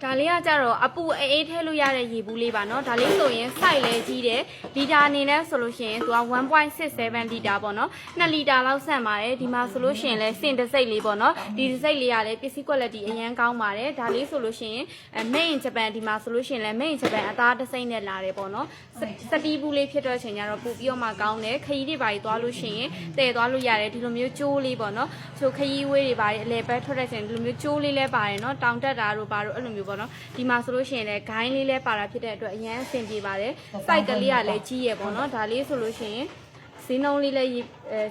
ဒါလေးကကြတော့အပူအေးထဲလို့ရတဲ့ရေဘူးလေးပါเนาะဒါလေးဆိုရင်စိုက်လဲကြီးတယ်လီတာအနေနဲ့ဆိုလို့ရှိရင်သူက 1.67 လီတာပေါ့เนาะ2လီတာလောက်ဆန့်ပါတယ်ဒီမှာဆိုလို့ရှိရင်လဲစင်တစိတ်လေးပေါ့เนาะဒီတစိတ်လေးကလည်းပစ္စည်း quality အရင်ကောင်းပါတယ်ဒါလေးဆိုလို့ရှိရင်Made in Japan ဒီမှာဆိုလို့ရှိရင်လဲ Made in Japan အသားတစိမ့်နဲ့လာတယ်ပေါ့เนาะစတီးဘူးလေးဖြစ်တော့ချိန်ကျတော့ပူပြီးတော့မှကောင်းတယ်ခရီးတွေပါကြီးသွားလို့ရှိရင်တည်သွားလို့ရတယ်ဒီလိုမျိုးကျိုးလေးပေါ့เนาะဆိုခရီးဝေးတွေပါအလဲပဲထွက်တဲ့ချိန်ဒီလိုမျိုးကျိုးလေးလဲပါတယ်เนาะတောင်တက်တာတို့ပါတို့အဲ့လိုမျိုးပေါ့เนาะဒီမှာဆိုလို့ရှိရင်လည်းဂိုင်းလေးလဲပါတာဖြစ်တဲ့အတွက်အရင်အဆင်ပြေပါတယ်စိုက်ကလေးကလည်းကြီးရပေါ့နော်ဒါလေးဆိုလို့ရှိရင်ဈေးနှုန်းလေးလည်း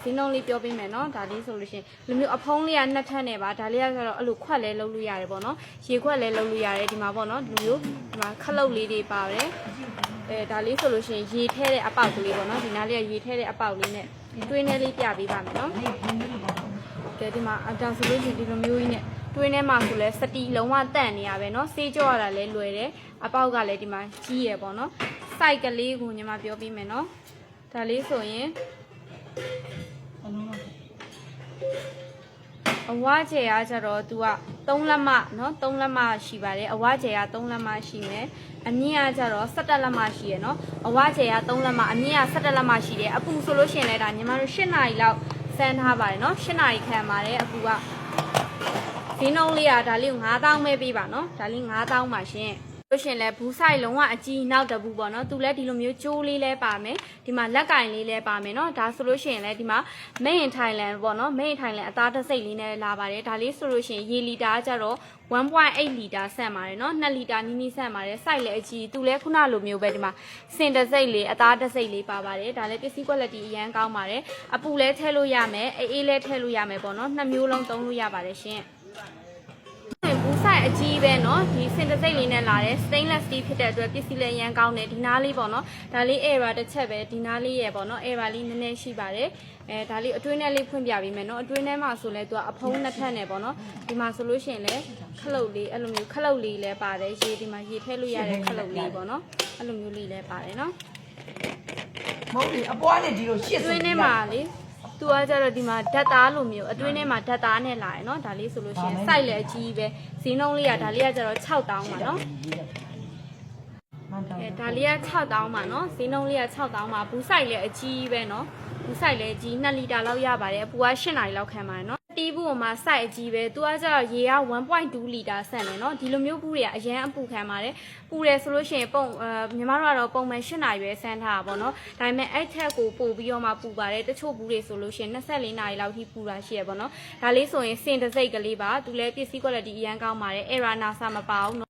ဈေးနှုန်းလေးပြောပေးမယ်နော်ဒါလေးဆိုလို့ရှိရင်လူမျိုးအဖုံးလေးကနှစ်ထပ်နဲ့ပါဒါလေးကတော့အဲ့လိုခွက်လဲလုပ်လို့ရတယ်ပေါ့နော်ရေခွက်လဲလုပ်လို့ရတယ်ဒီမှာပေါ့နော်လူမျိုးဒီမှာခလုတ်လေးတွေပါတယ်ဒါလေးဆိုလို့ရှိရင်ရေထဲတဲ့အပေါက်ကလေးပေါ့နော်ဒီနားလေးကရေထဲတဲ့အပေါက်လေးနဲ့တွင်းထဲလေးပြပေးပါမယ်နော်ကဲဒီမှာအတောင်ဆိုလို့ရှိရင်ဒီလိုမျိုးကြီးနဲ့တွင်းထဲမှာဆိုလဲစတီလုံးဝတန့်နေရပဲเนาะဆေးကြောရတာလဲလွယ်တယ်အပေါက်ကလည်းဒီမှာကြီးရပေါ့เนาะစိုက်ကလေးကိုညီမပြောပြမယ်เนาะဒါလေးဆိုရင်အဝကျဲအားကြတော့ तू က3လက်မเนาะ3လက်မရှိပါတယ်အဝကျဲက3လက်မရှိမယ်အမြင့်အားကြတော့17လက်မရှိရယ်เนาะအဝကျဲက3လက်မအမြင့်က17လက်မရှိတယ်အပူဆိုလို့ရှိရင်လည်းဒါညီမတို့8နာရီလောက်စမ်းထားပါတယ်เนาะ8နာရီခံပါတယ်အပူကဈေးနှုန်းလေးကဒါလေး9000ပဲပေးပါနော်ဒါလေး9000ပါရှင်လို့ရှင်လဲဘူးဆိုင်လုံးဝအကြီးနောက်တဘူးပေါ့နော်သူလဲဒီလိုမျိုးကျိုးလေးလဲပါမယ်ဒီမှာလက်ကင်လေးလဲပါမယ်နော်ဒါဆိုလို့ရှိရင်လဲဒီမှာ Made in Thailand ပေါ့နော် Made in Thailand အသားတစ်စိတ်လေးနဲ့လာပါတယ်ဒါလေးဆိုလို့ရှိရင်ရေလီတာကျတော့ 1.8 လီတာဆန့်ပါတယ်နော်2လီတာနီးနီးဆန့်ပါတယ်စိုက်လဲအကြီးသူလဲခုနလိုမျိုးပဲဒီမှာစင်တစိတ်လေးအသားတစ်စိတ်လေးပါပါတယ်ဒါလဲပစ္စည်း quality အရန်ကောင်းပါတယ်အပူလဲထည့်လို့ရမယ်အေးလဲထည့်လို့ရမယ်ပေါ့နော်နှစ်မျိုးလုံးသုံးလို့ရပါတယ်ရှင်ဘူးဆိုင်အကြီးပဲเนาะဒီစင်တစိတ်လေးနဲ့လာတယ် stainless steel ဖြစ်တဲ့အတွက်ပစ္စည်းလည်းရန်ကောင်းတယ်ဒီနားလေးပေါ့เนาะဒါလေး error တစ်ချက်ပဲဒီနားလေးရယ်ပေါ့เนาะ error လေးနည်းနည်းရှိပါတယ်ဒါလေးအတွင်းထဲလေးဖွင့်ပြပေးမယ်เนาะအတွင်းထဲမှာဆိုလဲသူကအဖုံးနှစ်ဖက်နဲ့ပေါ့เนาะဒီမှာဆိုလို့ရှိရင်လဲခလုတ်လေးအဲ့လိုမျိုးခလုတ်လေးလည်းပါတယ်ရေဒီမှာရေထည့်လို့ရတဲ့ခလုတ်လေးပေါ့เนาะအဲ့လိုမျိုးလေးလည်းပါတယ်เนาะမဟုတ်ဘူးအပွားနဲ့ဒီလိုရှစ်အတွင်းထဲမှာလေသူကကြတော့ဒီမှာဓာတ်သားလိုမျိုးအတွင်းထဲမှာဓာတ်သားနဲ့လာရယ်เนาะဒါလေးဆိုလို့ရှိရင်စိုက်လည်းအကြီးပဲဈေးနှုန်းလေးကဒါလေးကကြတော့6000ပါเนาะဒါလေးက6000ပါเนาะဈေးနှုန်းလေးက6000ပါဘူးစိုက်လည်းအကြီးပဲเนาะဘူးစိုက်လည်းအကြီး2လီတာလောက်ရပါတယ်အပူက8နာရီလောက်ခံပါတယ်เนาะတီးဘူးပေါ်မှာစိုက်အကြီးပဲသူကကြတော့ရေက 1.2 လီတာဆန့်တယ်เนาะဒီလိုမျိုးဘူးတွေကအရန်အပူခံပါတယ်ပူတယ်ဆိုလို့ရှိရင်ညီမတို့ကတော့ပုံမှန်8နာရီပဲဆန်းထားတာပေါ့เนาะဒါပေမဲ့အဲ့ထက်ကိုပို့ပြီးတော့မှပူပါတယ်တချို့ဘူးတွေဆိုလို့ရှိရင်24နာရီလောက်ထိပူတာရှိရပေါ့เนาะဒါလေးဆိုရင်စင်တစိတ်ကလေးပါသူလည်းပစ္စည်း quality အရန်ကောင်းပါတယ် error နာစာမပါဘူး